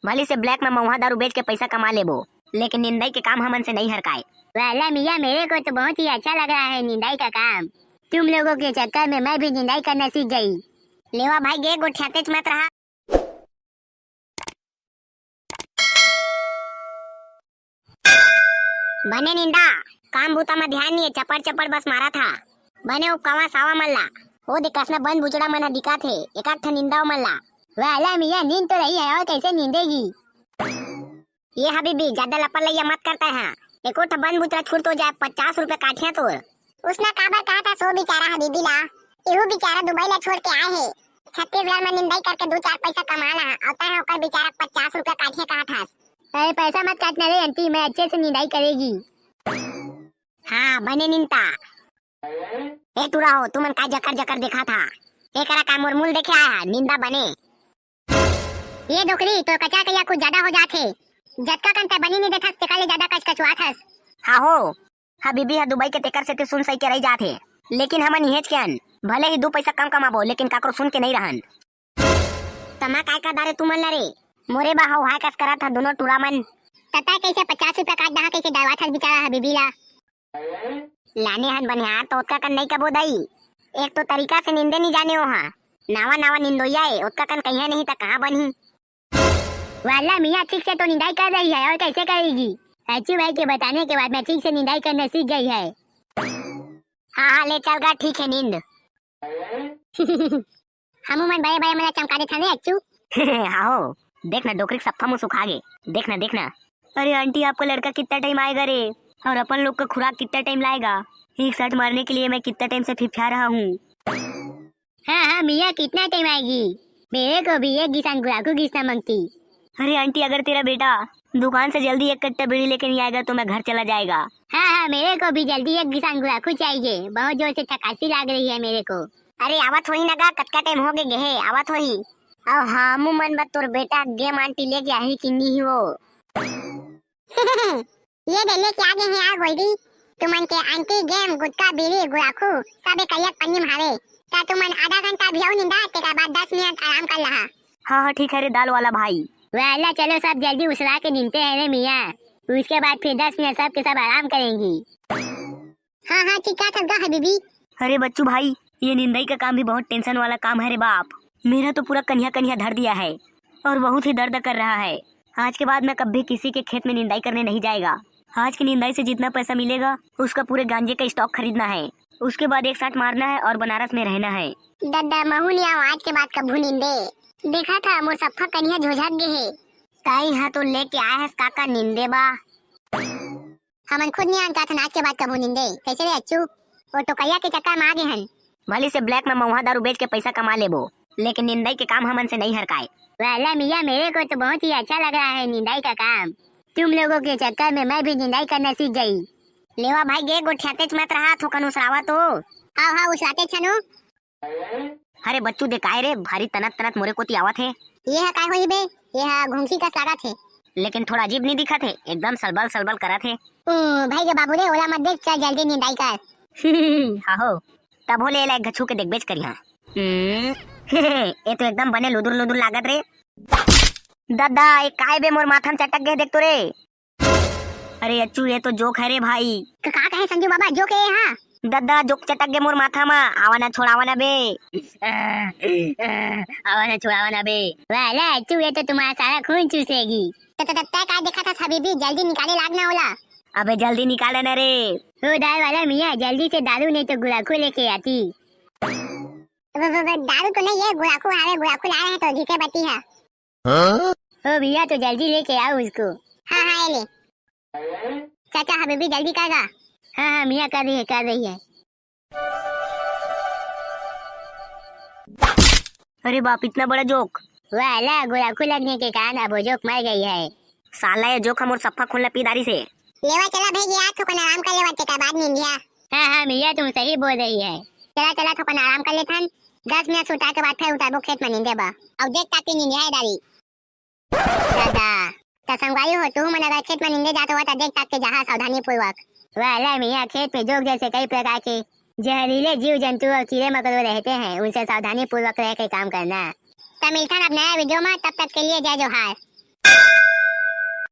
भली से ब्लैक में महुआ दारू बेच के पैसा कमा लेबो, लेकिन निंदाई के काम हमन से नहीं हरकाए। वाला मियाँ, मेरे को तो बहुत ही अच्छा लग रहा है निंदाई का काम। तुम लोगों के चक्कर में मैं भी निंदाई करना सीख गई। लेवा भाई गे गोठ्यातेच मत रहा। बने निंदा काम बूता में ध्यान नहीं है, चपड़ चपड़ बस मारा था। बने वो कवा सावा मल्ला वो दिकास में बंद बुचड़ा मना दिखा थे एक आध निंदाओ मल्ला। वाला मियाँ, नींद तो रही है और कैसे नींदेगी। ये हबीबी ज्यादा लपड़ मत करता है, एक और बंद बुचड़ा छूट हो जाए 50 रुपए काठिया तो। उसने काबर कहा था सो बेचारा हबीबी ला, इहू बेचारा दुबई ला छोड़ के आए है, छत्तीसगढ़ में निंदाई करके 2-4 पैसा कमा ला आता है, ओकर बेचारा 50 रुपए काठिया कहा था। अरे पैसा मत काटना रे आंटी, मैं अच्छे से निंदाई करेगी। हाँ बने निंता ए तुरा हो तुमन का जकर जकर देखा था, एकरा का मुरमुल देखे आया निंदा बने। ये डोकरी तो कचा कया कुछ ज्यादा हो जाथे, जटका कंता बनी नहीं देखा ते काले ज्यादा कच कचवाथस। हाँ हो हबीबी है दुबई के तेकर से ते सुन सही के रह जाथे, लेकिन हमन हेज केन भले ही 2 पैसा कम कमाबो लेकिन काकरो सुन के नहीं रहन। तमा काय का दारे तुमन लरे मोरे बा हाउ हाय कस करा था दोनों टूरा मन। तता कैसे 50 रुपया काट दहा कैसे डावाथस बेचारा हबीबी ला। लाने हन बनिहार तो उसका कन नहीं कबो दई, एक तो तरीका से निंदे नहीं जाने हो। हाँ नावा नावा निंदोया है उसका कन कहिया नहीं था कहाँ बनी। वाला मियाँ ठीक से तो निंदाई कर रही है और कैसे करेगी। अच्छू भाई के बताने के बाद मैं ठीक से निंदाई करना सीख गई है। हाँ हाँ ले चल गा ठीक है नींद। हमू मन बड़े बड़े मला चमका दे थाने अच्छू। हाँ हो देखना डोकरी सफा मुँह सुखा गे, देखना देखना। अरे आंटी आपका लड़का कितना टाइम आएगा रे, और अपन लोग का खुराक कितना टाइम लाएगा। एक शर्ट मारने के लिए मैं कितना टाइम से फिफिया रहा हूँ। हाँ हाँ मियाँ कितना टाइम आएगी, मेरे को भी एक किसान गुलाकू घिसना मांगती। अरे आंटी अगर तेरा बेटा दुकान से जल्दी एक कट्टा बीड़ी लेके नहीं आएगा तो मैं घर चला जाएगा। हाँ हाँ मेरे को भी जल्दी एक किसान गुलाकू चाहिए, बहुत जोर से थकासी लग रही है मेरे को। अरे आवत हो ही नगा कतका टाइम हो गए गे आवत हो ही। अब हाँ मुँह मन बत तोर बेटा गेम आंटी लेके आई कि नहीं वो। ये दे लेके आगे हैं यार गोल्डी, तुमन के आंटी गेम गुटका बीड़ी गुलाकू सब एक एक पन्नी मारे ता तुमन आधा घंटा भी आओ निंदा तेरा बाद 10 मिनट आराम कर लहा। हाँ हाँ ठीक है रे दाल वाला भाई। वाला चलो सब जल्दी उसला के नींदते हैं रे मियाँ, उसके बाद फिर 10 मिनट सब के सब आराम करेंगी। हाँ हाँ ठीक है गा हबीबी। अरे बच्चू भाई ये निंदाई का काम भी बहुत टेंशन वाला काम है रे बाप, मेरा तो पूरा कन्या कन्या धर दिया है और बहुत ही दर्द कर रहा है। आज के बाद मैं कभी किसी के खेत में निंदाई करने नहीं जाएगा। आज की निंदाई से जितना पैसा मिलेगा उसका पूरे गांजे का स्टॉक खरीदना है, उसके बाद एक साथ मारना है और बनारस में रहना है। दद्दा महुलिया आज के बाद कभू निंदे देखा था मोर सफा कन्या झोझक गे है। कई हाँ तो लेके आए है काका निंदे बा, हमन खुद नहीं जानता था आज के बाद कभू निंदे कैसे रे अच्छू, वो तो कया के चक्कर में आ गए हन। भली से ब्लैक में महुआ दारू बेच के पैसा कमा लेबो, लेकिन निंदाई के काम हमन से नहीं हरकाए। वाला मियाँ मेरे को तो बहुत ही अच्छा लग रहा है निंदाई का काम, तुम लोगों के चक्कर में मैं भी निंदाई करना सीख गई। लेवा भाई गे गोठ्यातेच मत रहा थोकन उसरावा तो। हाँ हाँ उसराते छनो। अरे बच्चू देखाए रे भारी तनत तनत मोरे कोती आवत है। ये है काय होई बे, ये है घुंघी का सारा थे, लेकिन थोड़ा अजीब नहीं दिखा थे, एकदम सलबल सलबल करा थे। भाई के बाबू रे ओला मत देख, चल जल्दी निंदाई कर। हाँ हो तब हो ले लायक घछू के देख बेच करिया। ये तो एकदम बने लुदुर लुदुर लागत रे। दादा एक काय बे मोर माथा में चटक गए देख तो रे। अरे अच्छू ये तो जोक है रे भाई। का कहे संजू बाबा जोक है हाँ। दादा जोक चटक गए मोर माथा में, आवाना छोड़ावाना बे। आवाना छोड़ावाना बे। वाला अच्छू ये तो तुम्हारा सारा खून चूसेगी। तय का देखा था सभी जल्दी निकाले लागना होला। अबे जल्दी निकाले ना रे। ओ दाल वाला मियाँ जल्दी से दारू नहीं तो गुलाकू लेके आती। दारू तो नहीं है गुलाकू आ रहे, गुलाकू ला रहे हैं तो घिसे बत्ती है। ओ भैया तो जल्दी लेके आओ उसको। हाँ हाँ ले चाचा हबीबी जल्दी करेगा। हाँ हाँ मियाँ कर रही है। अरे बाप इतना बड़ा जोक। वाला गुलाकू लगने के कारण अब वो जोक मर गई है। साला ये जोक हम सफा खुला पीदारी से। लेवा चला भाई यार थोकन आराम कर लेवा के बाद निंदिया। हाँ हाँ मियाँ तुम सही बोल रही है, चला चला थोकन आराम कर ले थन, 10 मिनट सुता के बाद फिर उतारो खेत में निंदे बा। अब देख ताकि निंदिया है डाली। दादा तसंगवाई हो तू मन अगर खेत में निंदे जाता हुआ तो देख ताकि जहाँ सावधानी पूर्वक। वाला मियाँ खेत में जोक जैसे कई प्रकार के जहरीले जीव जंतु और कीड़े मकोड़े रहते हैं, उनसे सावधानी पूर्वक रह के काम करना। तब मिलता अब नया वीडियो में, तब तक के लिए जय जोहार।